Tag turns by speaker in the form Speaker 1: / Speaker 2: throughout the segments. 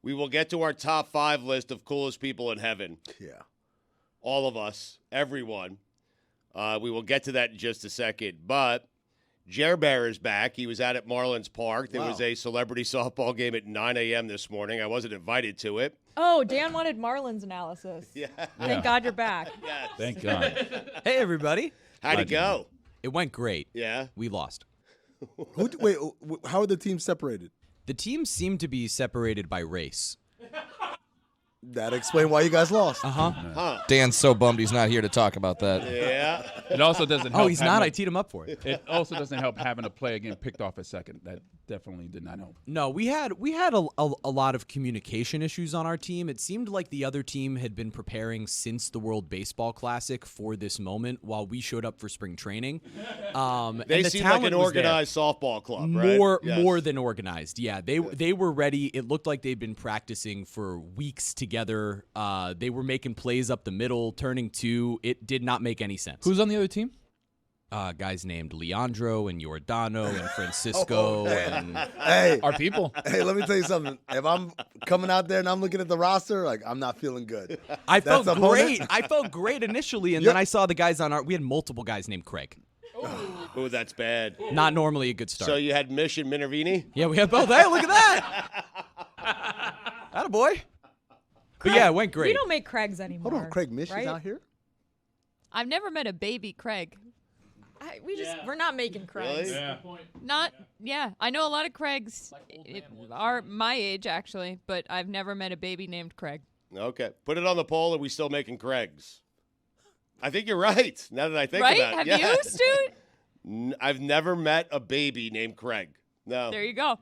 Speaker 1: We will get to our top 5 list of coolest people in heaven.
Speaker 2: Yeah.
Speaker 1: All of us, everyone. We will get to that in just a second. But Jer Bear is back. He was out at Marlins Park. There was a celebrity softball game at 9 a.m. this morning. I wasn't invited to it.
Speaker 3: Oh, Dan wanted Marlins analysis.
Speaker 1: Yeah.
Speaker 3: Thank God you're back.
Speaker 1: Yes.
Speaker 4: Thank God.
Speaker 5: Hey, everybody.
Speaker 1: How'd it go?
Speaker 5: It went great.
Speaker 1: Yeah.
Speaker 5: We lost.
Speaker 2: Wait, how are the teams separated?
Speaker 5: The teams seem to be separated by race.
Speaker 2: That explains why you guys lost.
Speaker 1: Huh.
Speaker 6: Dan's so bummed he's not here to talk about that.
Speaker 1: Yeah.
Speaker 4: It also doesn't help.
Speaker 5: Oh, he's not? I teed him up for it.
Speaker 4: It also doesn't help having a player getting picked off at second. That definitely did not help.
Speaker 5: No, we had a lot of communication issues on our team. It seemed like the other team had been preparing since the World Baseball Classic for this moment while we showed up for spring training.
Speaker 1: They seem like an organized softball club, right?
Speaker 5: More than organized. Yeah, they were ready. It looked like they'd been practicing for weeks together. They were making plays up the middle, turning two. It did not make any sense.
Speaker 4: Who's on the other team?
Speaker 5: Guys named Leandro and Giordano and Francisco and
Speaker 2: Hey,
Speaker 4: Our people.
Speaker 2: hey, let me tell you something. If I'm coming out there and I'm looking at the roster, like, I'm not feeling good.
Speaker 5: I felt
Speaker 2: That's opponent?
Speaker 5: great. I felt great initially, and then I saw the guys on we had multiple guys named Craig.
Speaker 1: Oh, that's bad.
Speaker 5: Not normally a good start.
Speaker 1: So you had Mish and Minervini?
Speaker 5: Yeah, we had both. Hey, look at that. Attaboy. But yeah, it went great.
Speaker 3: We don't make Craigs anymore.
Speaker 2: Hold on, Craig Mish
Speaker 3: right?
Speaker 2: is out here?
Speaker 7: I've never met a baby Craig.
Speaker 3: We're not making Craigs.
Speaker 1: Really?
Speaker 7: I know a lot of Craigs are my age, actually, but I've never met a baby named Craig.
Speaker 1: Okay. Put it on the poll. Are we still making Craigs? I think you're right, now that I think
Speaker 7: Right?
Speaker 1: about it.
Speaker 7: Have
Speaker 1: Yeah.
Speaker 7: you, Stu?
Speaker 1: I've never met a baby named Craig. No.
Speaker 7: There you go.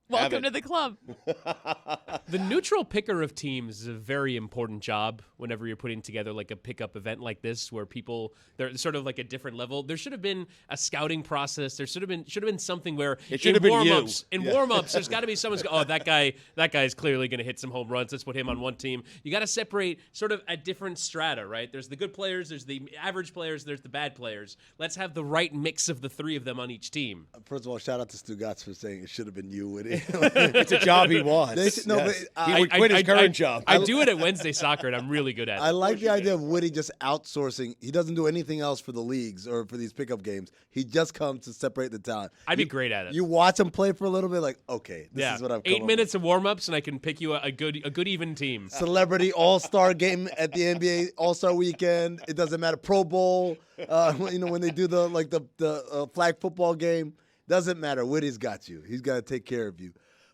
Speaker 7: Welcome to the club.
Speaker 8: The neutral picker of teams is a very important job whenever you're putting together like a pickup event like this where they're sort of like a different level. There should have been a scouting process. There should have been something where
Speaker 1: it should have been you.
Speaker 8: In warm-ups, there's got to be someone's that guy's clearly going to hit some home runs. Let's put him on one team. You got to separate sort of a different strata, right? There's the good players, there's the average players, there's the bad players. Let's have the right mix of the three of them on each team.
Speaker 2: First of all, shout out to Stugotz for saying it should have been you, Woody.
Speaker 1: It's a job he wants. He would quit his current job.
Speaker 8: I do it at Wednesday Soccer, and I'm really good at it.
Speaker 2: I like the idea of Woody just outsourcing. He doesn't do anything else for the leagues or for these pickup games. He just comes to separate the talent.
Speaker 8: I'd be great at it.
Speaker 2: You watch him play for a little bit, like, okay, this is what I've come
Speaker 8: 8 minutes of warm-ups, and I can pick you a good even team.
Speaker 2: Celebrity All-Star game at the NBA All-Star Weekend. It doesn't matter. Pro Bowl. When they do the flag football game, doesn't matter. Woody's got you. He's got to take care of you.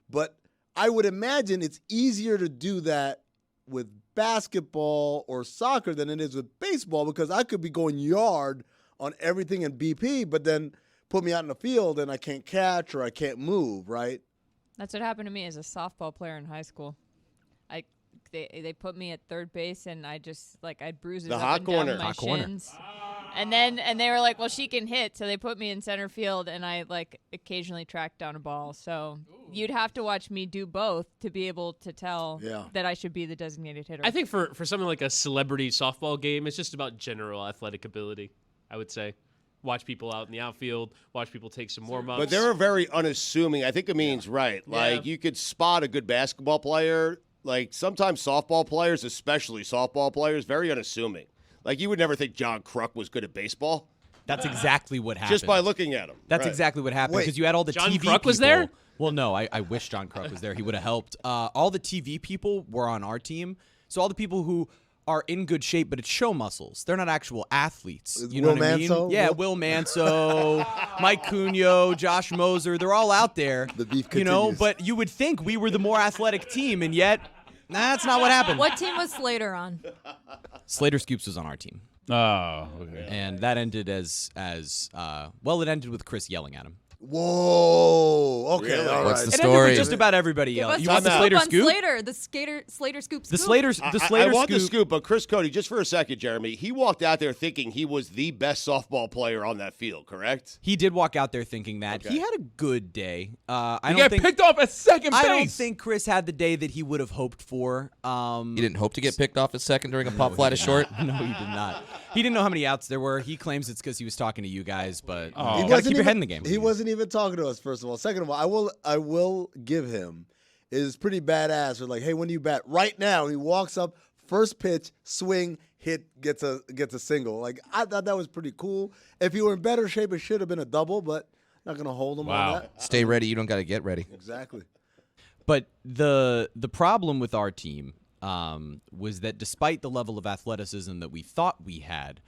Speaker 2: But I would imagine it's easier to do that with basketball or soccer than it is with baseball because I could be going yard on everything in BP, but then put me out in the field and I can't catch or I can't move, right?
Speaker 7: That's what happened to me as a softball player in high school. They put me at third base, and I just I'd bruises
Speaker 1: the
Speaker 7: up
Speaker 1: hot
Speaker 7: and
Speaker 1: corner.
Speaker 7: down my
Speaker 5: Hot corner.
Speaker 7: shins. And they were like, well, she can hit, so they put me in center field, and I occasionally tracked down a ball. So you'd have to watch me do both to be able to tell that I should be the designated hitter.
Speaker 8: I think for something like a celebrity softball game, it's just about general athletic ability, I would say. Watch people out in the outfield, watch people take some warm-ups.
Speaker 1: But they're very unassuming. I think Amin's right. Like, you could spot a good basketball player. Like, sometimes softball players, especially softball players, very unassuming. Like, you would never think John Kruk was good at baseball.
Speaker 5: That's exactly what happened.
Speaker 1: Just by looking at him.
Speaker 5: That's exactly what happened because you had all the
Speaker 8: John
Speaker 5: TV
Speaker 8: Kruk was
Speaker 5: people.
Speaker 8: there?
Speaker 5: Well, no, I wish John Kruk was there. He would have helped. All the TV people were on our team. So all the people who are in good shape, but it's show muscles. They're not actual athletes. You know
Speaker 2: Will
Speaker 5: what I mean?
Speaker 2: Manso?
Speaker 5: Yeah, Will Manso, Mike Cunha, Josh Moser. They're all out there.
Speaker 2: The beef
Speaker 5: You know,
Speaker 2: continues.
Speaker 5: but you would think we were the more athletic team, and yet that's not what happened.
Speaker 3: What team was Slater on?
Speaker 5: Slater Scoops was on our team.
Speaker 4: Oh, okay.
Speaker 5: And that ended it ended with Chris yelling at him.
Speaker 2: Whoa. Okay.
Speaker 1: Really?
Speaker 2: All
Speaker 6: What's
Speaker 2: right.
Speaker 6: the
Speaker 5: It ended
Speaker 6: story?
Speaker 5: with just about everybody
Speaker 3: Give
Speaker 5: yelling.
Speaker 3: us
Speaker 5: You want the
Speaker 1: time out.
Speaker 5: Slater
Speaker 3: on
Speaker 5: scoop?
Speaker 3: Slater, the Slater scoop.
Speaker 5: The Slater
Speaker 1: I want the
Speaker 5: scoop.
Speaker 1: scoop, but Chris Cody, just for a second, Jeremy, he walked out there thinking he was the best softball player on that field, correct?
Speaker 5: He did walk out there thinking that.
Speaker 1: Okay.
Speaker 5: He had a good day. I
Speaker 4: You
Speaker 5: don't
Speaker 4: get
Speaker 5: think
Speaker 4: picked off at second base.
Speaker 5: I don't think Chris had the day that he would have hoped for.
Speaker 6: You didn't hope to get picked off a second during a pop fly to short?
Speaker 5: No, he did not. He didn't know how many outs there were. He claims it's because he was talking to you guys, but
Speaker 4: Oh.
Speaker 5: you
Speaker 2: He
Speaker 5: got to
Speaker 2: wasn't
Speaker 5: keep your head in the game.
Speaker 2: He wasn't even talking to us, first of all. Second of all, I will give him is pretty badass. They're like, hey, when do you bat? Right now. He walks up, first pitch, swing, hit, gets a single. Like, I thought that was pretty cool. If he were in better shape, it should have been a double, but not going to hold him on that.
Speaker 6: Stay ready. You don't got to get ready.
Speaker 2: Exactly.
Speaker 5: But the problem with our team was that despite the level of athleticism that we thought we had,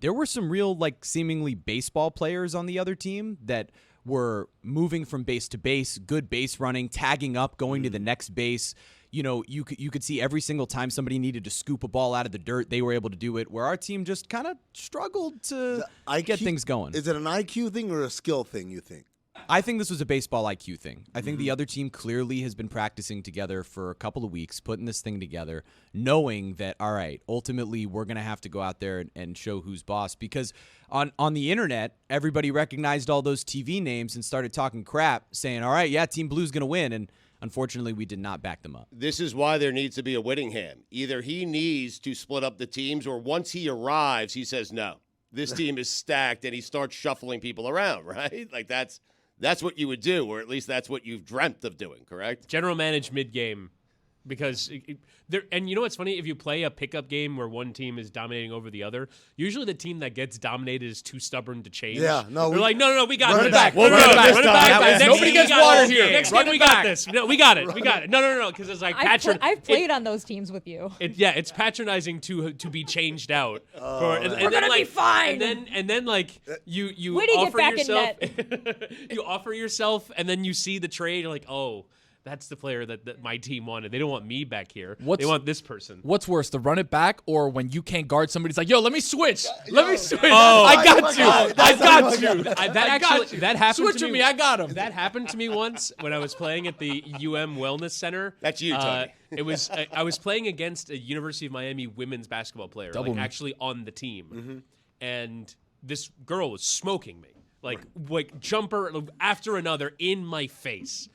Speaker 5: there were some real, like, seemingly baseball players on the other team that were moving from base to base, good base running, tagging up, going to the next base. You know, you could see every single time somebody needed to scoop a ball out of the dirt, they were able to do it, where our team just kind of struggled to get things going.
Speaker 2: Is it an IQ thing or a skill thing, you think?
Speaker 5: I think this was a baseball IQ thing. I think the other team clearly has been practicing together for a couple of weeks, putting this thing together, knowing that, all right, ultimately we're going to have to go out there and show who's boss. Because on the internet, everybody recognized all those TV names and started talking crap, saying, all right, yeah, Team Blue's going to win. And unfortunately, we did not back them up.
Speaker 1: This is why there needs to be a Whittingham. Either he needs to split up the teams, or once he arrives, he says, no, this team is stacked, and he starts shuffling people around, right? Like, that's what you would do, or at least that's what you've dreamt of doing, correct?
Speaker 8: General manage mid-game. Because and you know what's funny? If you play a pickup game where one team is dominating over the other, usually the team that gets dominated is too stubborn to change.
Speaker 2: Yeah, no.
Speaker 8: They're like, no, we got
Speaker 2: Run
Speaker 8: it.
Speaker 2: it back.
Speaker 8: Run it back. Next
Speaker 4: Nobody
Speaker 8: game
Speaker 4: gets
Speaker 8: we got
Speaker 4: water
Speaker 8: it.
Speaker 4: here.
Speaker 8: Next
Speaker 4: Run
Speaker 8: game
Speaker 4: it
Speaker 8: we got
Speaker 4: back.
Speaker 8: this. No, we got it. No, because it's like
Speaker 3: I've played on those teams with you.
Speaker 8: It's patronizing to be changed out.
Speaker 3: We're gonna be fine.
Speaker 8: And then like you
Speaker 3: Way to get
Speaker 8: offer
Speaker 3: back in
Speaker 8: yourself.
Speaker 3: net.
Speaker 8: You offer yourself, and then you see the trade. You're like, oh, that's the player that my team wanted. They don't want me back here. They want this person.
Speaker 4: What's worse, the run it back or when you can't guard somebody's like, yo, let me switch. Let me switch.
Speaker 8: Oh,
Speaker 4: I got you. I got you.
Speaker 8: That happened
Speaker 4: Switch
Speaker 8: to
Speaker 4: with
Speaker 8: me.
Speaker 4: me. I got him.
Speaker 8: That happened to me once when I was playing at the Wellness Center.
Speaker 1: That's you, Tony.
Speaker 8: It was I was playing against a University of Miami women's basketball player, actually on the team, and this girl was smoking me, like jumper after another in my face.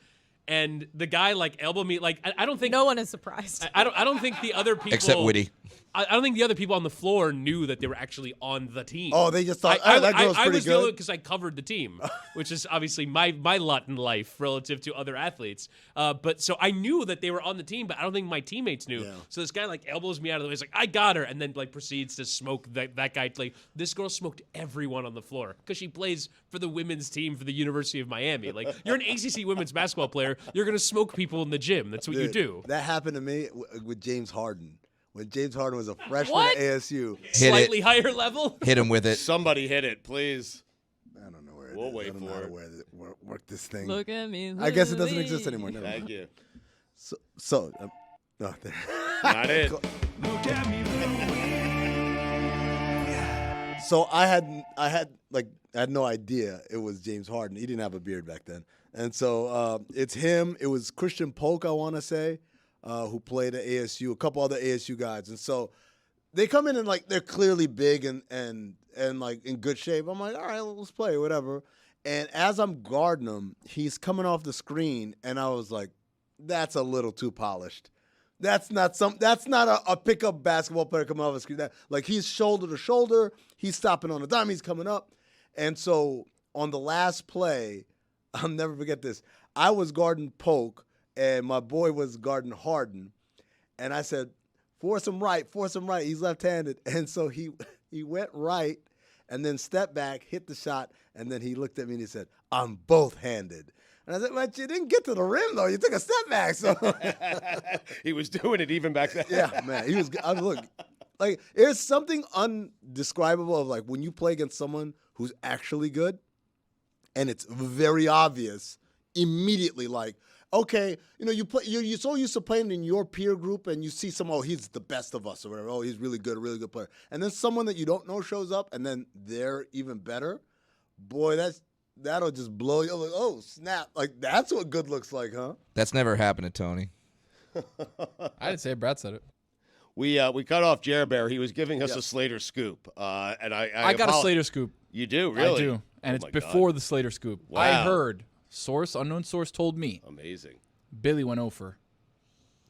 Speaker 8: And the guy elbowed me. I don't think
Speaker 3: No one is surprised.
Speaker 8: I don't think the other people
Speaker 6: Except Witty.
Speaker 8: I don't think the other people on the floor knew that they were actually on the team.
Speaker 2: Oh, they just thought, that girl's
Speaker 8: I
Speaker 2: pretty
Speaker 8: was
Speaker 2: good.
Speaker 8: because I covered the team, which is obviously my lot in life relative to other athletes. But so I knew that they were on the team, but I don't think my teammates knew.
Speaker 2: Yeah.
Speaker 8: So this guy elbows me out of the way. He's like, I got her, and then proceeds to smoke that guy. This girl smoked everyone on the floor because she plays for the women's team for the University of Miami. You're an ACC women's basketball player. You're gonna smoke people in the gym. That's what you do.
Speaker 2: That happened to me with James Harden. When James Harden was a freshman
Speaker 8: What?
Speaker 2: at ASU.
Speaker 8: Slightly higher level.
Speaker 6: Hit him with it.
Speaker 1: Somebody hit it, please.
Speaker 2: I don't know where it
Speaker 1: We'll
Speaker 2: is.
Speaker 1: wait
Speaker 2: I don't know
Speaker 1: for
Speaker 2: how
Speaker 1: it.
Speaker 2: to work this thing.
Speaker 7: Look at me.
Speaker 2: I guess it doesn't exist anymore. Never
Speaker 1: Thank
Speaker 2: mind.
Speaker 1: you.
Speaker 2: So no, there.
Speaker 1: Not it.
Speaker 2: So I had no idea it was James Harden. He didn't have a beard back then. And so it's him. It was Christian Polk, I want to say, who played at ASU, a couple other ASU guys. And so they come in and they're clearly big and in good shape. I'm like, all right, let's play, whatever. And as I'm guarding him, he's coming off the screen, and I was like, that's a little too polished. That's not a pickup basketball player coming off the screen. He's shoulder to shoulder. He's stopping on a dime. He's coming up. And so on the last play, I'll never forget this. I was guarding Polk, and my boy was guarding Harden. And I said, force him right. He's left-handed. And so he went right and then stepped back, hit the shot, and then he looked at me and he said, I'm both-handed. And I said, but you didn't get to the rim, though. You took a step back. So
Speaker 1: He was doing it even back then.
Speaker 2: yeah, man. He was look, there's something undescribable of when you play against someone who's actually good, and it's very obvious immediately. Okay, you're so used to playing in your peer group, and you see someone, he's the best of us or whatever. Oh, he's really good player. And then someone that you don't know shows up, and then they're even better. Boy, that'll just blow you. Oh, snap. That's what good looks like, huh?
Speaker 6: That's never happened to Tony.
Speaker 4: I didn't say it. Brad said it.
Speaker 1: We cut off Jer Bear. He was giving us a Slater scoop, and I
Speaker 4: got a Slater scoop.
Speaker 1: You do, really?
Speaker 4: I do, and
Speaker 1: Oh
Speaker 4: it's
Speaker 1: my
Speaker 4: before
Speaker 1: God.
Speaker 4: the Slater scoop.
Speaker 1: Wow.
Speaker 4: I heard unknown source told me
Speaker 1: Amazing.
Speaker 4: Billy went over.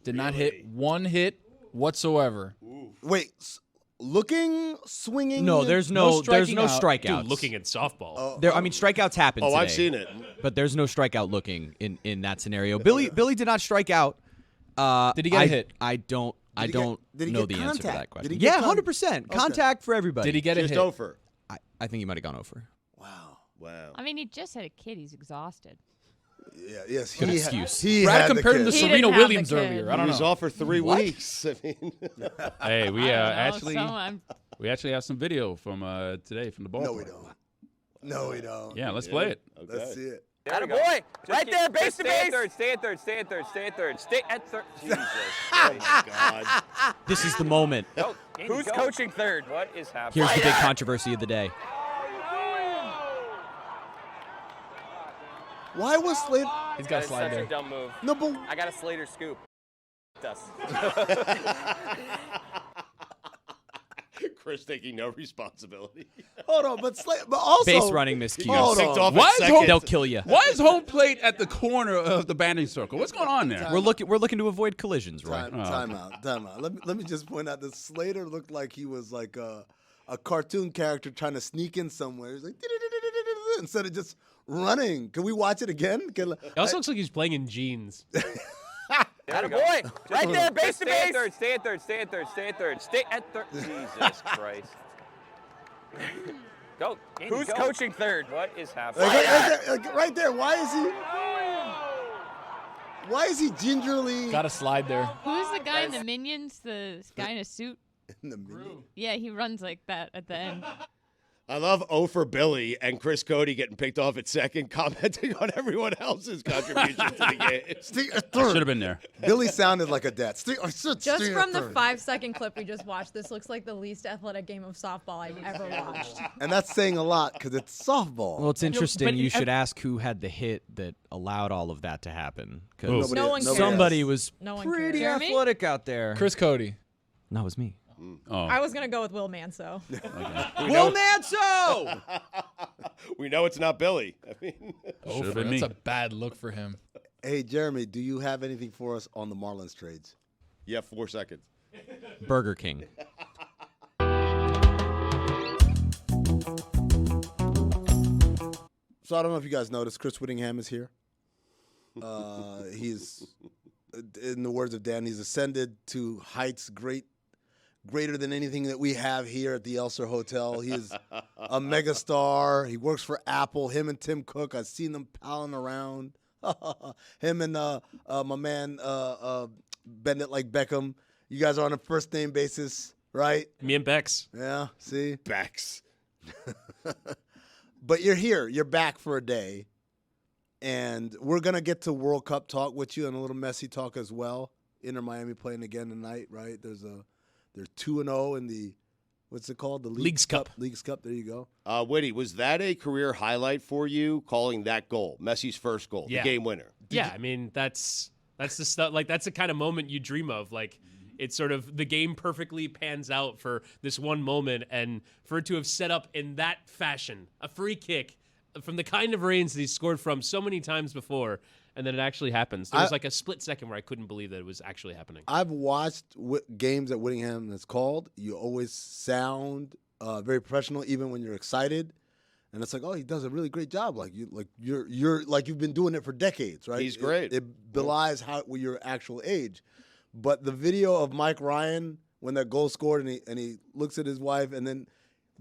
Speaker 4: Did not
Speaker 1: Really?
Speaker 4: hit one hit whatsoever.
Speaker 2: Wait, looking, swinging?
Speaker 5: No, there's no
Speaker 4: striking out.
Speaker 5: strikeouts.
Speaker 8: Dude, looking at softball.
Speaker 5: I mean, strikeouts happen.
Speaker 1: Oh,
Speaker 5: today,
Speaker 1: I've seen it.
Speaker 5: but there's no strikeout looking in that scenario. Billy did not strike out.
Speaker 9: Did he get a hit?
Speaker 5: I don't
Speaker 2: Did he
Speaker 5: know
Speaker 2: get
Speaker 5: the answer to
Speaker 2: contact?
Speaker 5: that question.
Speaker 2: Did he get
Speaker 5: Yeah, 100% contact for everybody.
Speaker 9: Did he get a
Speaker 1: Just
Speaker 9: hit?
Speaker 1: over.
Speaker 5: I think he might have gone over.
Speaker 1: Wow.
Speaker 7: I mean, he just had a kid. He's exhausted.
Speaker 2: Yeah, yes.
Speaker 5: Good
Speaker 2: he
Speaker 5: excuse.
Speaker 2: He
Speaker 9: Brad
Speaker 2: had the
Speaker 9: compared him to
Speaker 2: kid.
Speaker 7: He
Speaker 9: Serena
Speaker 7: didn't have the
Speaker 9: Williams
Speaker 7: kid.
Speaker 9: earlier. I
Speaker 1: He
Speaker 9: don't
Speaker 1: was
Speaker 9: know.
Speaker 1: off for 3 weeks. I mean,
Speaker 4: Hey, we
Speaker 7: I don't know,
Speaker 4: actually we actually have some video from today from the ball.
Speaker 2: No, we don't. No, we don't.
Speaker 4: Yeah, let's play it.
Speaker 2: Let's see it.
Speaker 10: Attaboy! Right there, base to base. Stay at third. Stay at third. Stay at third. Stay at third. Jesus Christ.
Speaker 1: oh my God.
Speaker 5: This is the moment.
Speaker 10: Who's coaching third? What is happening?
Speaker 5: Here's the big controversy of the day.
Speaker 2: Why was Slater?
Speaker 9: He's got a slide
Speaker 10: Such
Speaker 9: there.
Speaker 10: a dumb move.
Speaker 2: No, but
Speaker 10: I got a Slater scoop. Us.
Speaker 1: Chris taking no responsibility.
Speaker 2: hold on, but also
Speaker 5: Base running miscue.
Speaker 2: Hold
Speaker 1: Picked
Speaker 2: on.
Speaker 1: off
Speaker 4: Why
Speaker 1: at
Speaker 4: is
Speaker 1: second.
Speaker 4: home-
Speaker 5: They'll kill you.
Speaker 4: Why is home plate at the corner of the banding circle? What's going on there?
Speaker 5: We're looking to avoid collisions, Roy.
Speaker 2: Time out. Let me just point out that Slater looked like he was like a cartoon character trying to sneak in somewhere. He's like instead of just running. Can we watch it again?
Speaker 8: It also looks like he's playing in jeans.
Speaker 10: Attaboy! Right there, base to base. Stay at third. Stay at third. Stay at third. Stay at third. Jesus Christ. Go. Who's coaching third? What is happening?
Speaker 2: Right there. Why is he gingerly
Speaker 9: Got a slide there.
Speaker 7: Who's the guy in the Minions? The guy in a suit?
Speaker 2: in the middle?
Speaker 7: Yeah, he runs like that at the end.
Speaker 1: I love O for Billy and Chris Cody getting picked off at second, commenting on everyone else's contribution to the game.
Speaker 4: Should have been there.
Speaker 2: Billy sounded like a dad.
Speaker 3: Just from the 5-second clip we just watched, this looks like the least athletic game of softball I've ever watched.
Speaker 2: And that's saying a lot because it's softball.
Speaker 5: Well, it's interesting.
Speaker 8: but
Speaker 5: You should ask who had the hit that allowed all of that to happen. Because
Speaker 3: No one cares.
Speaker 5: somebody was
Speaker 3: No one
Speaker 5: pretty
Speaker 3: cares.
Speaker 7: Jeremy?
Speaker 5: athletic out there.
Speaker 9: Chris Cody.
Speaker 5: No, it was me.
Speaker 4: Oh,
Speaker 3: I was gonna go with Will Manso.
Speaker 5: Will Manso!
Speaker 1: We know it's not Billy. I mean,
Speaker 4: should have been
Speaker 9: That's
Speaker 4: me.
Speaker 9: a bad look for him.
Speaker 2: Hey, Jeremy, do you have anything for us on the Marlins trades?
Speaker 1: yeah, 4 seconds.
Speaker 5: Burger King.
Speaker 2: So I don't know if you guys noticed, Chris Whittingham is here. He's, in the words of Dan, he's ascended to heights greater than anything that we have here at the Elser Hotel. He is a megastar. He works for Apple. Him and Tim Cook, I've seen them palling around. Him and my man Bennett like Beckham. You guys are on a first name basis, right?
Speaker 8: Me and Bex.
Speaker 2: Yeah, see?
Speaker 1: Bex.
Speaker 2: But you're here. You're back for a day. And we're going to get to World Cup talk with you and a little Messi talk as well. Inter Miami playing again tonight, right? They're 2-0 in the, what's it called? The
Speaker 8: Leagues Cup.
Speaker 2: Leagues Cup. There you go.
Speaker 1: Whitty, was that a career highlight for you, calling that goal, Messi's first goal,
Speaker 8: Yeah.
Speaker 1: the game winner?
Speaker 8: Yeah, I mean that's the stuff. Like that's the kind of moment you dream of. Like it's sort of the game perfectly pans out for this one moment, and for it to have set up in that fashion, a free kick from the kind of range that he's scored from so many times before, and then it actually happens. There was like a split second where I couldn't believe that it was actually happening.
Speaker 2: I've watched games at Whittingham that's called. You always sound very professional, even when you're excited. And it's like, oh, he does a really great job. You're like you've been doing it for decades, right?
Speaker 1: He's great.
Speaker 2: It belies your actual age. But the video of Mike Ryan when that goal scored and he looks at his wife, and then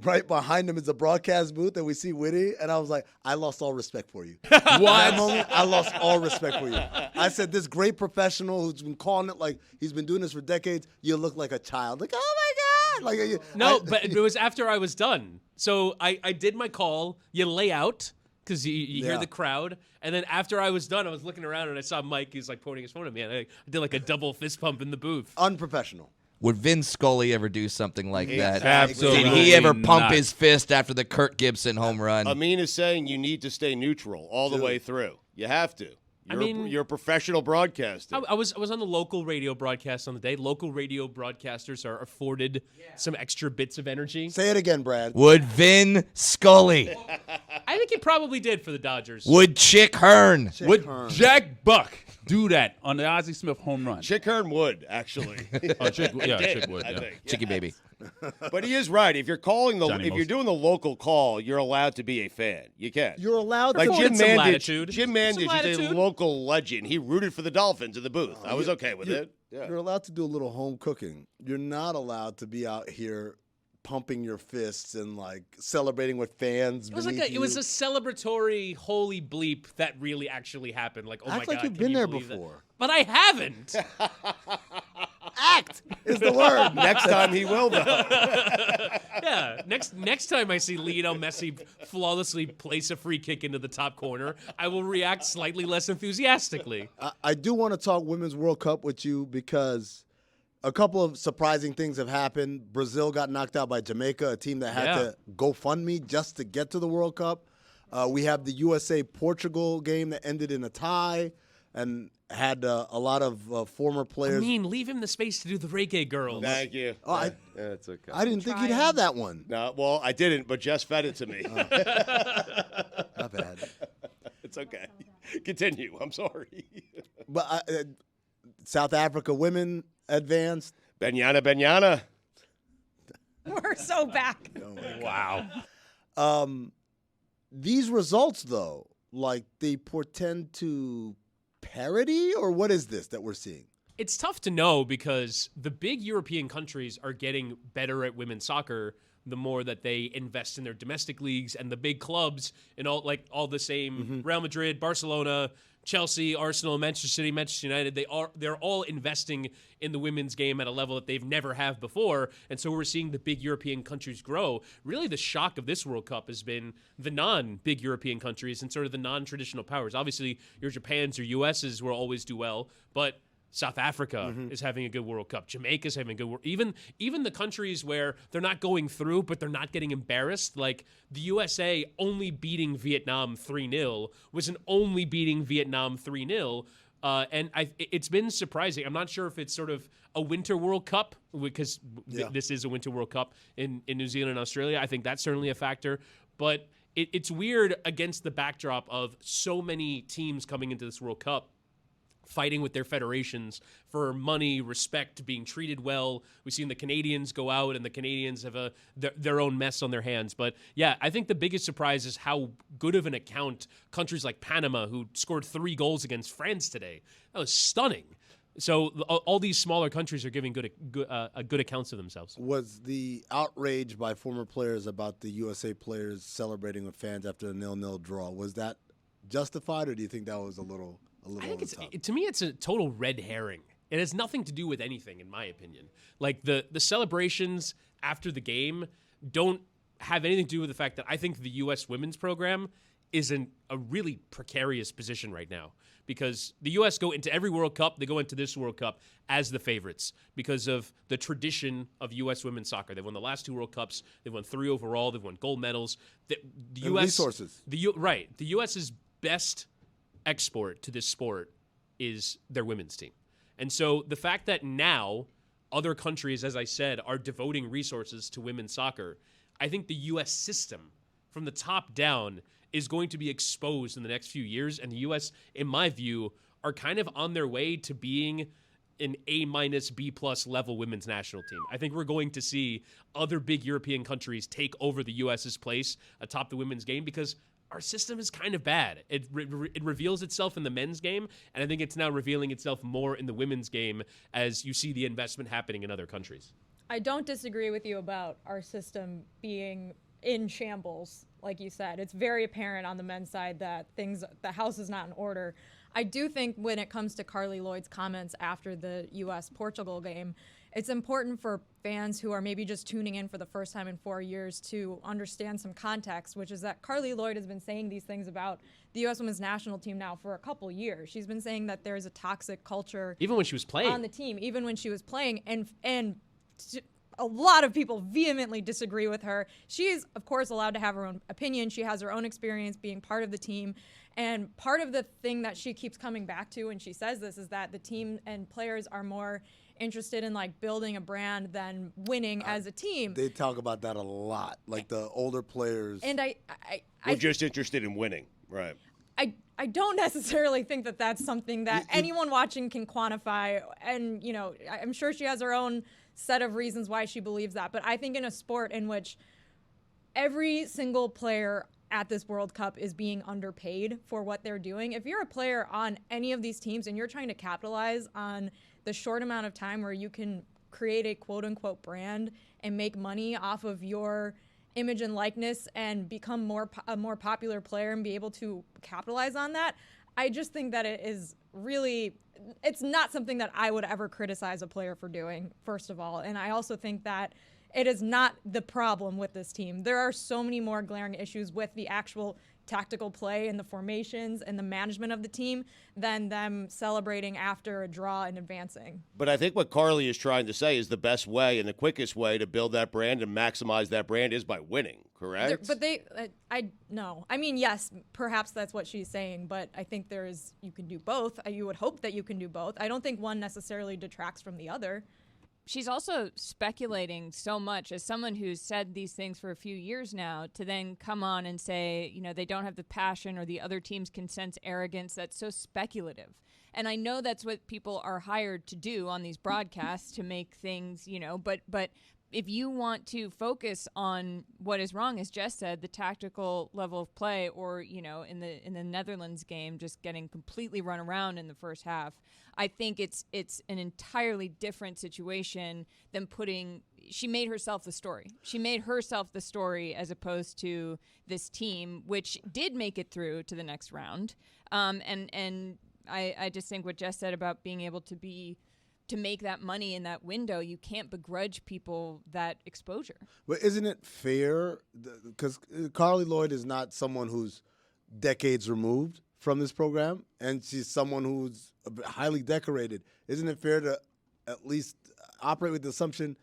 Speaker 2: right behind him is the broadcast booth, and we see Whitty, and I was like, I lost all respect for you. That moment, I lost all respect for you. I said, this great professional who's been calling it like he's been doing this for decades, you look like a child. Like, oh my God.
Speaker 8: But it was after I was done. So I did my call. You lay out because you hear the crowd. And then after I was done, I was looking around and I saw Mike. He's like pointing his phone at me. And I did like a double fist pump in the booth.
Speaker 2: Unprofessional.
Speaker 6: Would Vin Scully ever do something like that?
Speaker 4: Absolutely
Speaker 6: Did he ever pump
Speaker 4: not.
Speaker 6: his fist after the Kurt Gibson home run?
Speaker 1: Amin is saying you need to stay neutral all the way through. You have to. You're a professional broadcaster.
Speaker 8: I was on the local radio broadcast on the day. Local radio broadcasters are afforded some extra bits of energy.
Speaker 2: Say it again, Brad.
Speaker 6: Would Vin Scully?
Speaker 8: I think he probably did for the Dodgers.
Speaker 6: Would Chick Hearn?
Speaker 4: Would Jack Buck? do that on the Ozzie Smith home run.
Speaker 1: Chick Hearn would, actually.
Speaker 4: Chick would.
Speaker 1: I
Speaker 4: Yeah.
Speaker 1: think.
Speaker 6: Chicky baby.
Speaker 1: But he is right. If you're calling
Speaker 4: Johnny
Speaker 1: you're
Speaker 4: Most.
Speaker 1: doing the local call, you're allowed to be a fan. You can.
Speaker 2: You're allowed
Speaker 1: Like
Speaker 2: to.
Speaker 1: Jim
Speaker 8: some
Speaker 1: Mandich.
Speaker 8: latitude.
Speaker 1: Jim
Speaker 8: Some
Speaker 1: Mandich is a
Speaker 8: latitude.
Speaker 1: local legend. He rooted for the Dolphins in the booth. I was okay with it. Yeah.
Speaker 2: You're allowed to do a little home cooking. You're not allowed to be out here pumping your fists and like celebrating with fans.
Speaker 8: It was like it was a celebratory holy bleep that really actually happened. Like, oh my
Speaker 2: Act
Speaker 8: God,
Speaker 2: like you've
Speaker 8: can
Speaker 2: been
Speaker 8: you
Speaker 2: there
Speaker 8: believe that?
Speaker 2: before.
Speaker 8: But I haven't.
Speaker 2: Act is the word.
Speaker 1: Next time he will, though.
Speaker 8: Yeah. Next time I see Lionel Messi flawlessly place a free kick into the top corner, I will react slightly less enthusiastically.
Speaker 2: I do want to talk Women's World Cup with you because a couple of surprising things have happened. Brazil got knocked out by Jamaica, a team that had to GoFundMe just to get to the World Cup. We have the USA-Portugal game that ended in a tie and had a lot of former players.
Speaker 8: I mean, leave him the space to do the reggae girls.
Speaker 1: Thank you.
Speaker 2: Oh,
Speaker 1: That's okay.
Speaker 2: I didn't think you'd have that one.
Speaker 1: No, well, I didn't, but Jess fed it to me.
Speaker 2: Not bad.
Speaker 1: It's okay. Continue. I'm sorry.
Speaker 2: But South Africa women advanced.
Speaker 1: Benyana.
Speaker 3: We're so back.
Speaker 1: Wow.
Speaker 2: These results, though, like they portend to parity, or what is this that we're seeing?
Speaker 8: It's tough to know because the big European countries are getting better at women's soccer the more that they invest in their domestic leagues, and the big clubs and all the same Real Madrid, Barcelona, Chelsea, Arsenal, Manchester City, Manchester United, they're all investing in the women's game at a level that they've never have before. And so we're seeing the big European countries grow. Really, the shock of this World Cup has been the non-big European countries and sort of the non-traditional powers. Obviously, your Japans or US's will always do well, but South Africa is having a good World Cup. Jamaica's having a good World Even the countries where they're not going through, but they're not getting embarrassed, like the USA only beating Vietnam 3-0 was an only beating Vietnam 3-0. And it's been surprising. I'm not sure if it's sort of a Winter World Cup, because this is a Winter World Cup in New Zealand and Australia. I think that's certainly a factor. But it's weird against the backdrop of so many teams coming into this World Cup fighting with their federations for money, respect, being treated well. We've seen the Canadians go out, and the Canadians have their own mess on their hands. But yeah, I think the biggest surprise is how good of an account countries like Panama, who scored 3 goals against France today, that was stunning. So all these smaller countries are giving good accounts of themselves.
Speaker 2: Was the outrage by former players about the USA players celebrating with fans after a 0-0 draw, was that justified, or do you think that was a little
Speaker 8: I think to me, it's a total red herring. It has nothing to do with anything, in my opinion. Like the celebrations after the game don't have anything to do with the fact that I think the U.S. women's program is in a really precarious position right now, because the U.S. go into every World Cup, they go into this World Cup as the favorites because of the tradition of U.S. women's soccer. They've won the last 2 World Cups. They've won 3 overall. They've won gold medals. The U.S.
Speaker 2: resources.
Speaker 8: The U.S.'s best export to this sport is their women's team. And so the fact that now other countries, as I said, are devoting resources to women's soccer, I think the U.S. system from the top down is going to be exposed in the next few years. And the U.S., in my view, are kind of on their way to being an A-, B+ level women's national team. I think we're going to see other big European countries take over the U.S.'s place atop the women's game because our system is kind of bad. It reveals itself in the men's game, and I think it's now revealing itself more in the women's game as you see the investment happening in other countries.
Speaker 3: I don't disagree with you about our system being in shambles, like you said. It's very apparent on the men's side that the house is not in order. I do think when it comes to Carly Lloyd's comments after the U.S.-Portugal game, it's important for fans who are maybe just tuning in for the first time in 4 years to understand some context, which is that Carly Lloyd has been saying these things about the U.S. women's national team now for a couple years. She's been saying that there's a toxic culture
Speaker 8: even when she was playing
Speaker 3: on the team, even when she was playing, and a lot of people vehemently disagree with her. She's, of course, allowed to have her own opinion. She has her own experience being part of the team. And part of the thing that she keeps coming back to when she says this is that the team and players are more interested in like building a brand than winning as a team.
Speaker 2: They talk about that a lot, like the older players.
Speaker 3: And
Speaker 1: we're just interested in winning, right?
Speaker 3: I don't necessarily think that that's something that anyone watching can quantify. And, you know, I'm sure she has her own set of reasons why she believes that. But I think in a sport in which every single player at this World Cup is being underpaid for what they're doing, if you're a player on any of these teams and you're trying to capitalize on the short amount of time where you can create a quote-unquote brand and make money off of your image and likeness and become a more popular player and be able to capitalize on that, I just think that it is really, it's not something that I would ever criticize a player for doing, first of all. And I also think that it is not the problem with this team. There are so many more glaring issues with the actual tactical play and the formations and the management of the team than them celebrating after a draw and advancing.
Speaker 1: But I think what Carly is trying to say is the best way and the quickest way to build that brand and maximize that brand is by winning, correct?
Speaker 3: No. I mean, yes, perhaps that's what she's saying, but I think you can do both. You would hope that you can do both. I don't think one necessarily detracts from the other.
Speaker 7: She's also speculating so much as someone who's said these things for a few years now, to then come on and say, you know, they don't have the passion or the other teams can sense arrogance. That's so speculative. And I know that's what people are hired to do on these broadcasts, to make things, you know, but if you want to focus on what is wrong, as Jess said, the tactical level of play, or, you know, in the Netherlands game, just getting completely run around in the first half, I think it's an entirely different situation than she made herself the story. She made herself the story as opposed to this team, which did make it through to the next round. And I just think what Jess said about being able to make that money in that window, you can't begrudge people that exposure.
Speaker 2: But isn't it fair? Because Carly Lloyd is not someone who's decades removed from this program, and she's someone who's highly decorated. Isn't it fair to at least operate with the assumption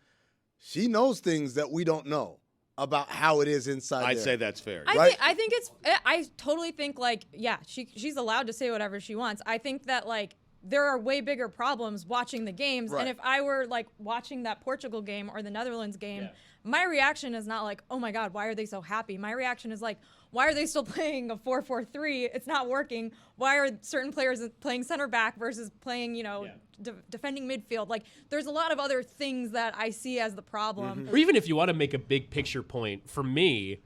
Speaker 2: she knows things that we don't know about how it is inside
Speaker 1: I'd
Speaker 2: there?
Speaker 1: say that's fair.
Speaker 3: I totally think, like, yeah, she's allowed to say whatever she wants. I think that, like, there are way bigger problems watching the games.
Speaker 2: Right.
Speaker 3: And if I were, like, watching that Portugal game or the Netherlands game, my reaction is not like, oh, my God, why are they so happy? My reaction is like, why are they still playing a 4-4-3? It's not working. Why are certain players playing center back versus playing, you know, defending midfield? Like, there's a lot of other things that I see as the problem.
Speaker 8: Or even if you want to make a big picture point, for me,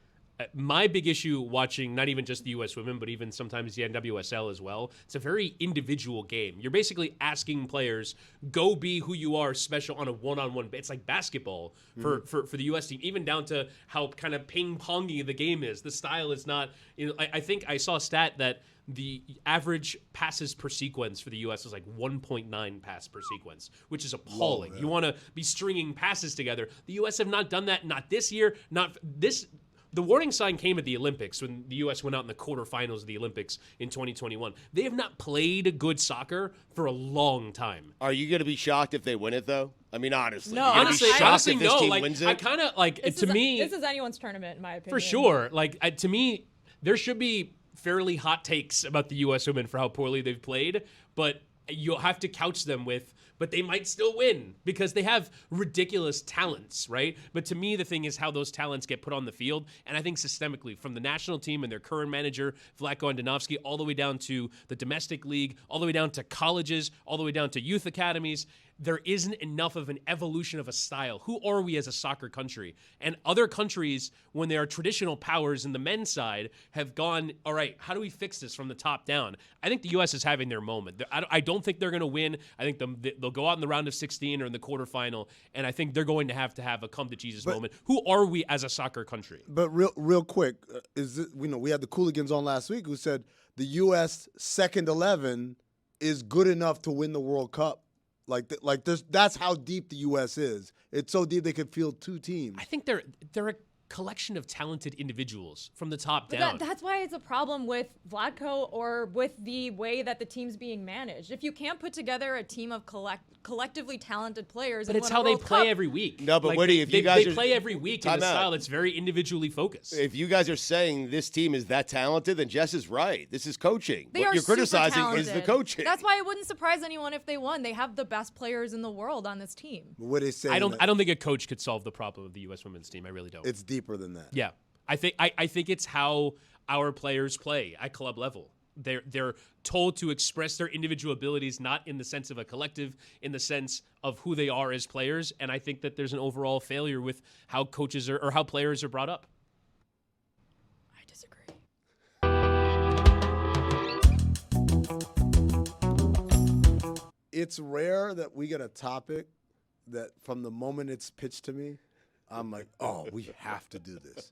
Speaker 8: my big issue watching not even just the U.S. women, but even sometimes the NWSL as well, it's a very individual game. You're basically asking players, go be who you are special on a one-on-one. It's like basketball for the U.S. team, even down to how kind of ping-pongy the game is. The style is not, you know, I think I saw a stat that the average passes per sequence for the U.S. is like 1.9 pass per sequence, which is appalling. You want to be stringing passes together. The U.S. have not done that, not this year, not this. The warning sign came at the Olympics when the U.S. went out in the quarterfinals of the Olympics in 2021. They have not played good soccer for a long time.
Speaker 1: Are you going to be shocked if they win it, though? I mean, honestly.
Speaker 3: No,
Speaker 8: honestly,
Speaker 1: if this
Speaker 8: no.
Speaker 1: team
Speaker 8: Like,
Speaker 1: wins it?
Speaker 8: I kind of like
Speaker 3: This is anyone's tournament, in my opinion.
Speaker 8: For sure. Like, to me, there should be fairly hot takes about the U.S. women for how poorly they've played, but you'll have to couch them with, but they might still win because they have ridiculous talents, right? But to me, the thing is how those talents get put on the field. And I think systemically, from the national team and their current manager, Vlatko Andonovski, all the way down to the domestic league, all the way down to colleges, all the way down to youth academies, there isn't enough of an evolution of a style. Who are we as a soccer country? And other countries, when they are traditional powers in the men's side, have gone, all right, how do we fix this from the top down? I think the U.S. is having their moment. I don't think they're going to win. I think they'll go out in the round of 16 or in the quarterfinal, and I think they're going to have a come-to-Jesus moment. Who are we as a soccer country?
Speaker 2: But real quick, we had the Cooligans on last week who said the U.S. second 11 is good enough to win the World Cup. That's how deep the U.S. is. It's so deep they could field two teams.
Speaker 8: I think they're a collection of talented individuals from the top down.
Speaker 3: That's why it's a problem with Vlatko or with the way that the team's being managed. If you can't put together a team of collectively talented players,
Speaker 8: but it's how they play every week.
Speaker 1: No, but
Speaker 8: like
Speaker 1: Woody, if you guys
Speaker 8: they play every week in a style that's very individually focused.
Speaker 1: If you guys are saying this team is that talented, then Jess is right. This is coaching.
Speaker 3: They
Speaker 1: what
Speaker 3: are
Speaker 1: you're criticizing
Speaker 3: super
Speaker 1: is the coaching.
Speaker 3: That's why it wouldn't surprise anyone if they won. They have the best players in the world on this team.
Speaker 2: What they say?
Speaker 8: I don't think a coach could solve the problem of the U.S. women's team. I really don't.
Speaker 2: It's deeper than that.
Speaker 8: Yeah. I think it's how our players play at club level. they're told to express their individual abilities, not in the sense of a collective, in the sense of who they are as players. And I think that there's an overall failure with how coaches or how players are brought up.
Speaker 3: I disagree.
Speaker 2: It's rare that we get a topic that from the moment it's pitched to me, I'm like, oh, we have to do this.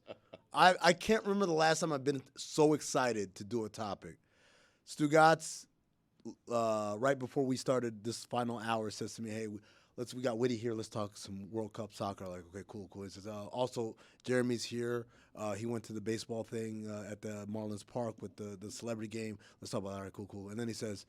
Speaker 2: I can't remember the last time I've been so excited to do a topic. Stugotz, right before we started this final hour, says to me, hey, we got Whitty here. Let's talk some World Cup soccer. I'm like, okay, cool. He says, also, Jeremy's here. He went to the baseball thing at the Marlins Park with the celebrity game. Let's talk about it. All right, cool. And then he says,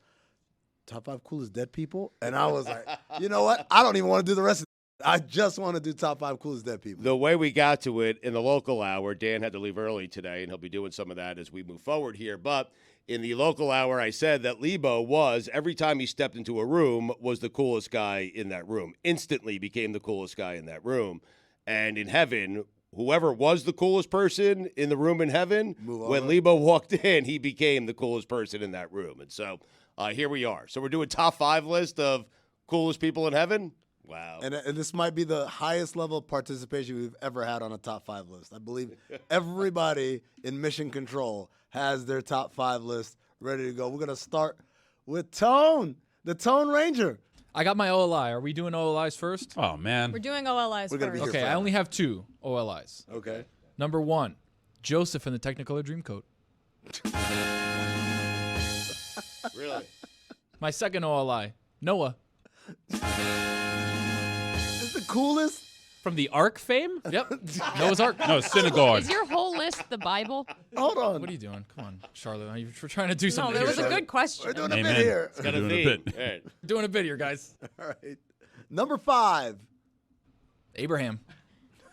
Speaker 2: top 5 coolest dead people? And I was like, you know what? I don't even want to do the rest of it. I just want to do top 5 coolest dead people.
Speaker 1: The way we got to it in the local hour, Dan had to leave early today, and he'll be doing some of that as we move forward here. But in the local hour, I said that Lebo was, every time he stepped into a room, was the coolest guy in that room. Instantly became the coolest guy in that room. And in heaven, whoever was the coolest person in the room in heaven, when Lebo walked in, he became the coolest person in that room. And so here we are. So we're doing top 5 list of coolest people in heaven. Wow.
Speaker 2: And this might be the highest level of participation we've ever had on a top 5 list. I believe everybody in Mission Control has their top 5 list ready to go. We're going to start with Tone, the Tone Ranger.
Speaker 9: I got my OLI. Are we doing OLIs first?
Speaker 4: Oh, man.
Speaker 3: We're doing OLIs first.
Speaker 9: Okay, I only have 2 OLIs.
Speaker 2: Okay.
Speaker 9: Number 1, Joseph in the Technicolor Dreamcoat.
Speaker 1: Really?
Speaker 9: My second OLI, Noah.
Speaker 2: This is the coolest.
Speaker 8: From the Ark fame?
Speaker 9: Yep. Noah's Ark.
Speaker 4: No, synagogue.
Speaker 7: Is your whole list the Bible?
Speaker 2: Hold on.
Speaker 9: What are you doing? Come on, Charlotte. We're trying to do something.
Speaker 3: No, that was
Speaker 9: here.
Speaker 3: a good question.
Speaker 2: We're doing a
Speaker 4: Amen.
Speaker 2: bit here.
Speaker 1: Got a
Speaker 4: Doing a
Speaker 1: theme.
Speaker 4: bit.
Speaker 1: All right.
Speaker 9: We're doing a bit here, guys.
Speaker 2: All right. Number 5.
Speaker 9: Abraham.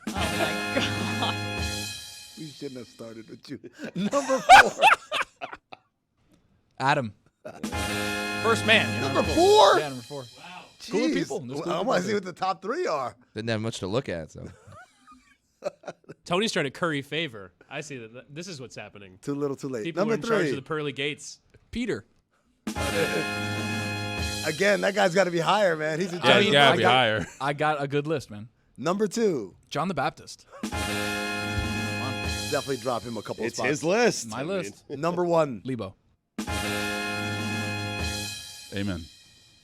Speaker 3: Oh my God.
Speaker 2: We shouldn't have started with you. Number 4.
Speaker 9: Adam. First man. You know,
Speaker 2: Number
Speaker 9: cool.
Speaker 2: 4?
Speaker 9: Yeah, number 4. Cooler people. There's
Speaker 2: Well,
Speaker 9: cool
Speaker 2: I
Speaker 9: people
Speaker 2: want to see
Speaker 9: there.
Speaker 2: what the top 3 are.
Speaker 6: Didn't have much to look at, so.
Speaker 8: Tony's trying to curry favor. I see that. This is what's happening.
Speaker 2: Too little, too late.
Speaker 8: People
Speaker 2: Number
Speaker 8: are in charge
Speaker 2: 3.
Speaker 8: of the pearly gates.
Speaker 9: Peter.
Speaker 2: Again, that guy's got to be higher, man. He's in
Speaker 4: Yeah,
Speaker 2: charge.
Speaker 4: you gotta be higher.
Speaker 9: I got a good list, man.
Speaker 2: Number 2.
Speaker 9: John the Baptist.
Speaker 2: Definitely drop him a couple
Speaker 1: It's
Speaker 2: spots.
Speaker 1: his list.
Speaker 9: My list.
Speaker 2: Number 1.
Speaker 9: Lebo.
Speaker 4: Amen.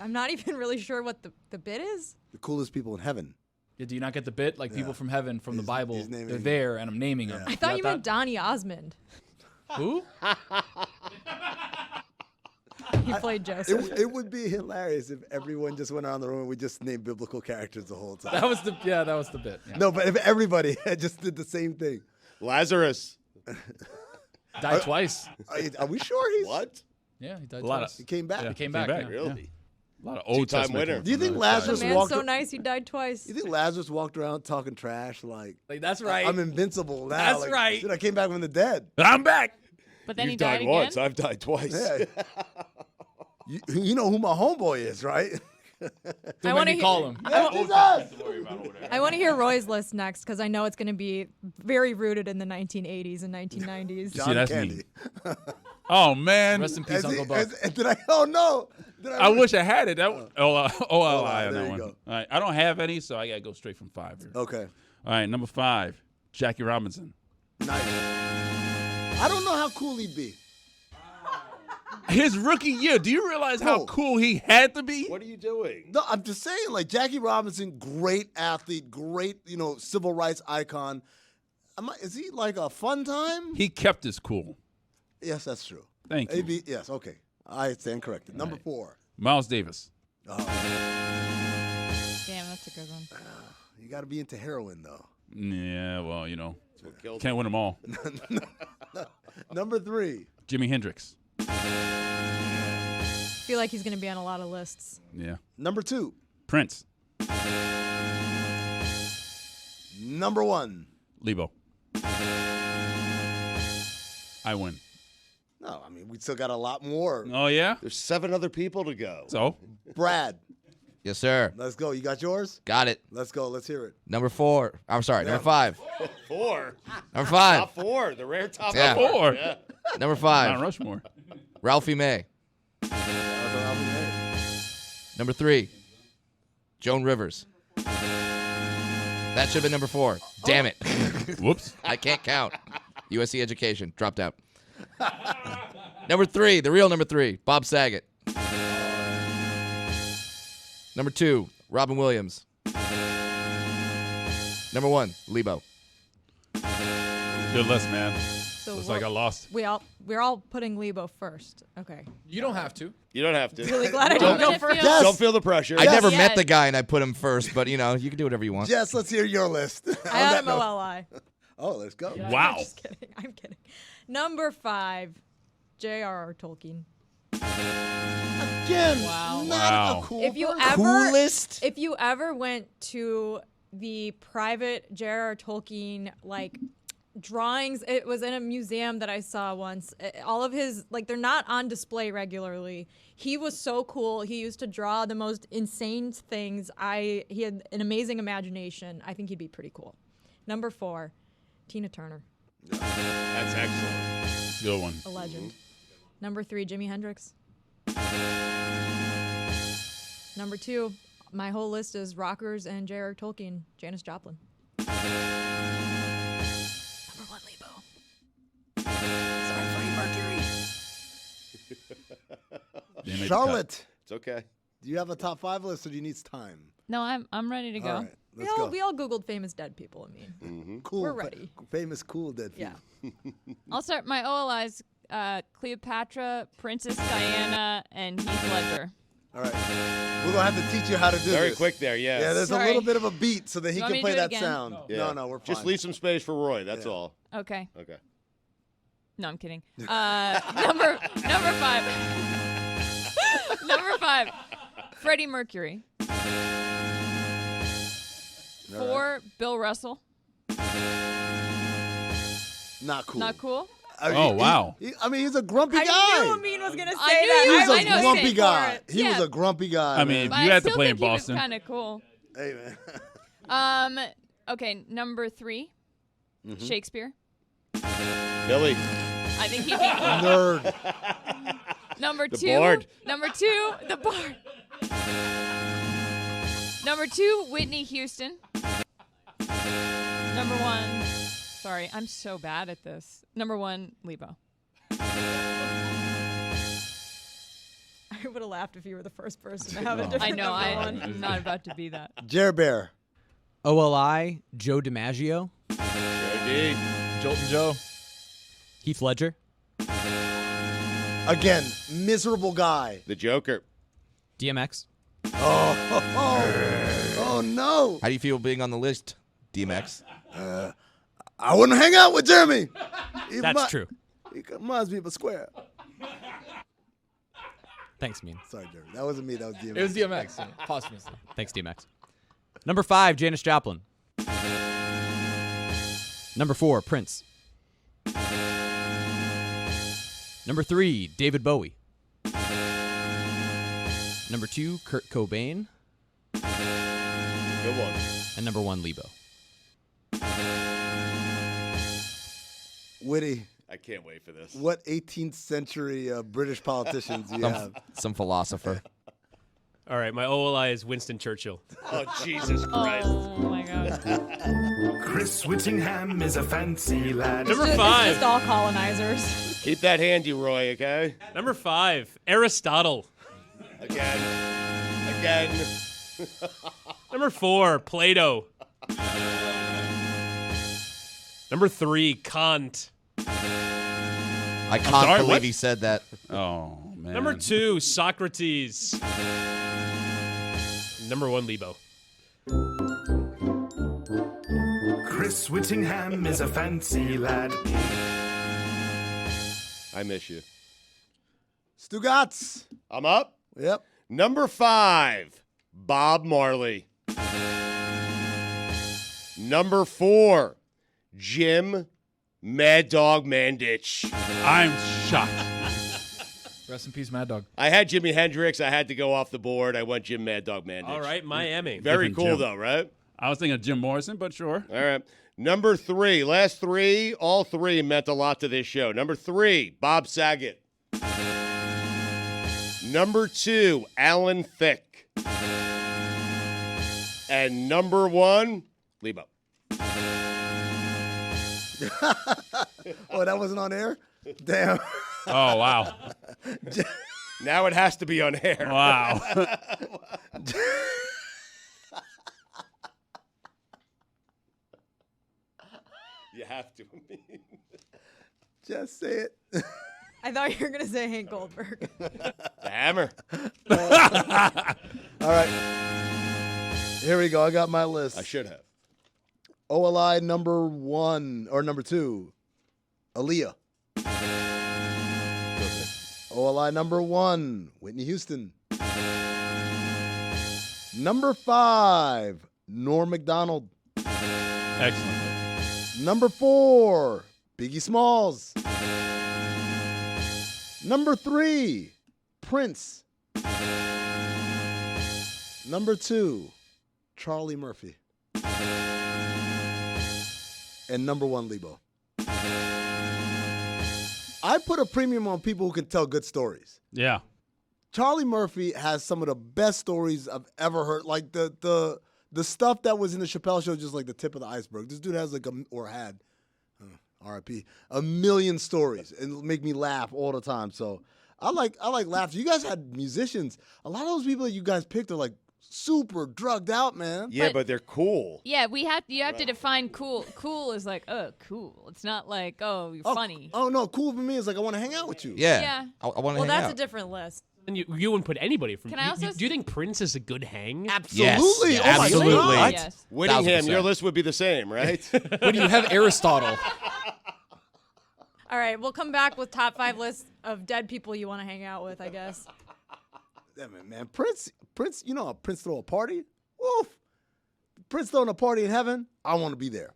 Speaker 3: I'm not even really sure what the bit is.
Speaker 2: The coolest people in heaven.
Speaker 9: Yeah, do you not get the bit? Like people from heaven, from the Bible,
Speaker 2: he's naming
Speaker 9: they're
Speaker 2: them.
Speaker 9: there, and I'm naming them.
Speaker 3: I thought you meant Donny Osmond.
Speaker 9: Who?
Speaker 3: He played Joseph.
Speaker 2: It would be hilarious if everyone just went around the room and we just named biblical characters the whole time.
Speaker 9: That was the bit. Yeah.
Speaker 2: No, but if everybody just did the same thing.
Speaker 1: Lazarus.
Speaker 9: Died twice.
Speaker 2: Are we sure he's
Speaker 1: What?
Speaker 9: Yeah, he died
Speaker 4: A lot
Speaker 9: twice.
Speaker 2: He came back.
Speaker 9: He came back.
Speaker 4: back.
Speaker 9: Yeah.
Speaker 1: Really?
Speaker 4: A lot of Old
Speaker 1: Two-time
Speaker 4: Testament.
Speaker 1: winner.
Speaker 2: Do you think
Speaker 3: The
Speaker 2: Lazarus
Speaker 3: man's
Speaker 2: walked?
Speaker 3: so nice he died twice.
Speaker 2: You think Lazarus walked around talking trash like
Speaker 9: That's right.
Speaker 2: I'm invincible now?
Speaker 9: That's
Speaker 2: like,
Speaker 9: right.
Speaker 2: Dude, I came back from the dead.
Speaker 4: I'm back.
Speaker 7: But then he
Speaker 1: You've
Speaker 7: died
Speaker 1: died
Speaker 7: again.
Speaker 1: once. I've died twice.
Speaker 2: Yeah. you know who my homeboy is, right?
Speaker 9: Don't
Speaker 3: wanna
Speaker 9: make me
Speaker 3: hear-
Speaker 9: call him.
Speaker 3: I want to hear Roy's list next because I know it's going to be very rooted in the 1980s and 1990s.
Speaker 2: John
Speaker 4: that's
Speaker 2: Candy.
Speaker 4: me. Oh, man.
Speaker 9: Rest in peace,
Speaker 2: Has he-
Speaker 9: Uncle Buck.
Speaker 2: did I? Oh no! Did
Speaker 4: I wish I had it. That OLI
Speaker 2: there
Speaker 4: on that
Speaker 2: you
Speaker 4: one.
Speaker 2: go.
Speaker 4: All right. I don't have any, so I got to go straight from 5 here.
Speaker 2: Okay.
Speaker 4: All right. Number 5, Jackie Robinson.
Speaker 2: Nice. I don't know how cool he'd be.
Speaker 4: His rookie year. Do you realize how
Speaker 2: No.
Speaker 4: cool he had to be?
Speaker 1: What are you doing?
Speaker 2: No, I'm just saying, like Jackie Robinson, great athlete, great, civil rights icon. Is he like a fun time?
Speaker 4: He kept his cool.
Speaker 2: Yes, that's true.
Speaker 4: Thank you.
Speaker 2: Yes, okay. I stand corrected. Number 4.
Speaker 4: Miles Davis.
Speaker 7: Damn, that's a good one.
Speaker 2: You got to be into heroin, though.
Speaker 4: Yeah, well,
Speaker 1: What killed
Speaker 4: can't win them all.
Speaker 2: Number 3.
Speaker 4: Jimi Hendrix.
Speaker 3: I feel like he's going to be on a lot of lists.
Speaker 4: Yeah.
Speaker 2: Number 2.
Speaker 4: Prince.
Speaker 2: Number 1.
Speaker 4: Lebo. I win.
Speaker 2: No, I mean, we still got a lot more.
Speaker 4: Oh, yeah?
Speaker 1: There's 7 other people to go.
Speaker 4: So?
Speaker 2: Brad,
Speaker 6: Yes, sir.
Speaker 2: let's go. You got yours?
Speaker 6: Got it.
Speaker 2: Let's go. Let's hear it.
Speaker 6: Number 4. I'm sorry. Number 5.
Speaker 1: 4.
Speaker 6: Number 5.
Speaker 1: Top 4. The rare top
Speaker 6: Yeah.
Speaker 1: 4.
Speaker 4: 4.
Speaker 1: Yeah.
Speaker 6: Number
Speaker 4: Mount
Speaker 6: 5.
Speaker 4: Rushmore.
Speaker 6: Ralphie May. Number 3, Joan Rivers. That should have been number 4. Damn it.
Speaker 4: Whoops.
Speaker 6: I can't count. USC education. Dropped out. Number 3, the real number 3, Bob Saget. Number 2, Robin Williams. Number 1, Lebo.
Speaker 4: Good list, man.
Speaker 3: So
Speaker 4: Looks like I lost.
Speaker 3: We're all putting Lebo first. Okay.
Speaker 9: You don't have to.
Speaker 1: You don't have to.
Speaker 3: Really glad I didn't go first.
Speaker 2: Yes.
Speaker 1: Don't feel the pressure.
Speaker 6: I never
Speaker 7: Yes.
Speaker 6: met the guy and I put him first, but you know, you can do whatever you want.
Speaker 2: Jess, let's hear your list.
Speaker 3: I had him OLI.
Speaker 2: Oh, let's go.
Speaker 4: Wow.
Speaker 3: I'm just kidding. I'm kidding. Number 5, J.R.R. Tolkien.
Speaker 2: Again,
Speaker 7: Wow.
Speaker 2: not
Speaker 4: Wow.
Speaker 2: a cool
Speaker 3: If you
Speaker 2: person.
Speaker 3: ever
Speaker 6: Coolest?
Speaker 3: if you ever went to the private J.R.R. Tolkien drawings, it was in a museum that I saw once. All of his they're not on display regularly. He was so cool. He used to draw the most insane things. He had an amazing imagination. I think he'd be pretty cool. Number 4, Tina Turner,
Speaker 1: That's excellent.
Speaker 4: Good one.
Speaker 3: a legend. Number 3, Jimi Hendrix. Number 2, my whole list is rockers and J.R.R. Tolkien, Janis Joplin. Number 1, Lebo. Sorry, Freddie Mercury.
Speaker 4: They made the
Speaker 2: Charlotte,
Speaker 1: It's okay.
Speaker 2: do you have a top 5 list or do you need time?
Speaker 7: No, I'm ready to go.
Speaker 2: All right,
Speaker 3: We
Speaker 2: let's go.
Speaker 3: all Googled famous dead people. I mean,
Speaker 2: Cool.
Speaker 3: we're ready.
Speaker 2: Famous cool dead
Speaker 3: Yeah.
Speaker 2: people.
Speaker 7: I'll start my OLIs. Cleopatra, Princess Diana, and Heath Ledger.
Speaker 2: All right. We're going to have to teach you how to do
Speaker 1: Very
Speaker 2: this.
Speaker 1: quick there, yeah.
Speaker 2: Yeah, there's
Speaker 7: Sorry.
Speaker 2: a little bit of a beat so that he
Speaker 7: You want
Speaker 2: can
Speaker 7: me to
Speaker 2: play
Speaker 7: do it
Speaker 2: that
Speaker 7: again?
Speaker 2: sound.
Speaker 1: Yeah.
Speaker 2: No, we're fine.
Speaker 1: Just leave some space for Roy. That's
Speaker 2: Yeah.
Speaker 1: all.
Speaker 7: Okay.
Speaker 1: Okay.
Speaker 7: No, I'm kidding. Number 5. Number 5. Freddie Mercury. 4, Bill Russell.
Speaker 2: Not cool.
Speaker 7: Not cool.
Speaker 4: Oh, wow.
Speaker 2: He's a grumpy guy.
Speaker 3: I knew Amin was gonna say
Speaker 7: I knew
Speaker 3: that.
Speaker 7: you
Speaker 2: He
Speaker 7: were.
Speaker 2: was
Speaker 7: I
Speaker 2: a
Speaker 7: know,
Speaker 2: grumpy
Speaker 7: stay
Speaker 2: guy.
Speaker 7: for it.
Speaker 2: He was
Speaker 7: Yeah.
Speaker 2: a grumpy guy.
Speaker 4: I mean,
Speaker 2: man.
Speaker 7: But
Speaker 4: you
Speaker 7: I
Speaker 4: had to
Speaker 7: still
Speaker 4: play in
Speaker 7: think
Speaker 4: Boston.
Speaker 7: He was kind of cool.
Speaker 2: Hey, man.
Speaker 7: Okay, number 3, Shakespeare.
Speaker 1: Billy.
Speaker 7: I think he'd be cool.
Speaker 2: Nerd.
Speaker 7: Number
Speaker 1: The
Speaker 7: 2.
Speaker 1: Bard.
Speaker 7: Number 2, the Bard. Number 2, Whitney Houston. Number 1. Sorry, I'm so bad at this. Number 1, Lebo.
Speaker 3: I would have laughed if you were the first person to have a different
Speaker 7: I know.
Speaker 3: number one.
Speaker 7: I'm not about to be that.
Speaker 2: Jer Bear.
Speaker 5: OLI, Joe DiMaggio,
Speaker 1: Indeed.
Speaker 9: Jolton Joe.
Speaker 5: Heath Ledger,
Speaker 2: Again, miserable guy.
Speaker 1: The Joker.
Speaker 5: DMX.
Speaker 2: Oh, no.
Speaker 6: How do you feel being on the list, DMX?
Speaker 2: I wouldn't hang out with Jeremy.
Speaker 5: That's true.
Speaker 2: He reminds me of a square.
Speaker 5: Thanks, Mean.
Speaker 2: Sorry, Jeremy. That wasn't me. That was DMX.
Speaker 9: It was DMX. Yeah, posthumously.
Speaker 5: Thanks, DMX. Number 5, Janis Joplin. Number 4, Prince. Number 3, David Bowie. Number 2, Kurt Cobain.
Speaker 1: Good one.
Speaker 5: And number 1, Lebo.
Speaker 2: Witty.
Speaker 1: I can't wait for this.
Speaker 2: What 18th century British politicians do you have?
Speaker 6: Some philosopher.
Speaker 8: All right, my OLI is Winston Churchill.
Speaker 1: Oh, Jesus Christ.
Speaker 7: Oh my God.
Speaker 11: Chris Whittingham is a fancy lad.
Speaker 8: Number
Speaker 3: It's
Speaker 8: 5.
Speaker 3: just all colonizers.
Speaker 1: Keep that handy, Roy, okay?
Speaker 8: Number 5. Aristotle.
Speaker 1: Again.
Speaker 8: Number 4. Plato. Number 3. Kant.
Speaker 6: I can't
Speaker 4: sorry,
Speaker 6: believe
Speaker 4: what?
Speaker 6: he said that.
Speaker 4: Oh, man.
Speaker 8: Number 2. Socrates. Number 1. Lebo.
Speaker 11: Chris Whittingham is a fancy lad.
Speaker 1: I miss you.
Speaker 2: Stugotz.
Speaker 1: I'm up.
Speaker 2: Yep.
Speaker 1: Number 5, Bob Marley. Number 4, Jim Mad Dog Mandich.
Speaker 4: I'm shocked.
Speaker 9: Rest in peace, Mad Dog.
Speaker 1: I had Jimi Hendrix. I had to go off the board. I went Jim Mad Dog Mandich.
Speaker 8: All right, Miami.
Speaker 1: Very
Speaker 4: Different
Speaker 1: cool,
Speaker 4: Jim.
Speaker 1: though, right?
Speaker 4: I was thinking of Jim Morrison, but sure.
Speaker 1: All right. Number 3, last 3, all 3 meant a lot to this show. Number 3, Bob Saget. Number 2, Alan Thicke. And number 1, Lebo.
Speaker 2: Oh, that wasn't on air? Damn.
Speaker 4: Oh, wow.
Speaker 1: Now it has to be on air.
Speaker 4: Wow.
Speaker 1: You have to.
Speaker 2: Just say it.
Speaker 3: I thought you were going to say Hank Goldberg.
Speaker 1: The Hammer.
Speaker 2: All right. Here we go. I got my list.
Speaker 1: I should have.
Speaker 2: OLI number 1 or number 2, Aaliyah. OLI number 1, Whitney Houston. Number 5, Norm Macdonald.
Speaker 4: Excellent.
Speaker 2: Number 4, Biggie Smalls. Number 3, Prince. Number 2, Charlie Murphy. And number 1, Lebo. I put a premium on people who can tell good stories.
Speaker 4: Yeah.
Speaker 2: Charlie Murphy has some of the best stories I've ever heard. Like the stuff that was in the Chappelle Show, just like the tip of the iceberg. This dude has had, R.I.P., a million stories and make me laugh all the time. So I like laughter. You guys had musicians. A lot of those people that you guys picked are like super drugged out, man.
Speaker 1: Yeah, but they're cool.
Speaker 7: Yeah, you have to define cool. Cool is like, oh, cool. It's not like, oh, you're funny.
Speaker 2: Oh no, cool for me is like I want to hang out with you.
Speaker 6: Yeah. I want to
Speaker 3: Well,
Speaker 6: hang
Speaker 3: that's
Speaker 6: out.
Speaker 3: a different list.
Speaker 8: And you wouldn't put anybody from.
Speaker 7: Can I also
Speaker 8: do you think Prince is a good hang?
Speaker 2: Absolutely.
Speaker 6: Yes,
Speaker 2: Oh my
Speaker 6: absolutely.
Speaker 2: God.
Speaker 7: Yes.
Speaker 1: Whittingham,
Speaker 6: 1000%.
Speaker 1: your list would be the same, right?
Speaker 9: What do you have, Aristotle?
Speaker 3: All right, we'll come back with top 5 lists of dead people you want to hang out with, I guess.
Speaker 2: Damn it, man. Prince, you know how Prince throw a party? Woof. Prince throwing a party in heaven, I want to be there.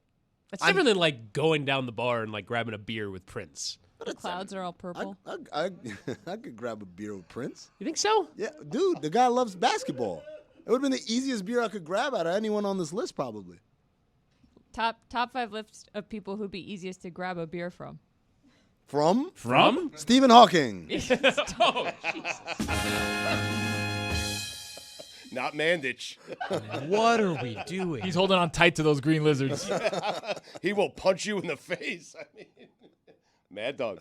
Speaker 8: It's different than like going down the bar and like grabbing a beer with Prince.
Speaker 7: The clouds are all purple.
Speaker 2: I could grab a beer with Prince.
Speaker 8: You think so?
Speaker 2: Yeah, dude, the guy loves basketball. It would have been the easiest beer I could grab out of anyone on this list, probably.
Speaker 7: Top 5 lists of people who'd be easiest to grab a beer from.
Speaker 2: From?
Speaker 4: From?
Speaker 2: Stephen Hawking.
Speaker 8: Oh, Jesus.
Speaker 1: Not Mandich.
Speaker 5: What are we doing?
Speaker 9: He's holding on tight to those green lizards.
Speaker 1: He will punch you in the face. I mean, Mad Dog.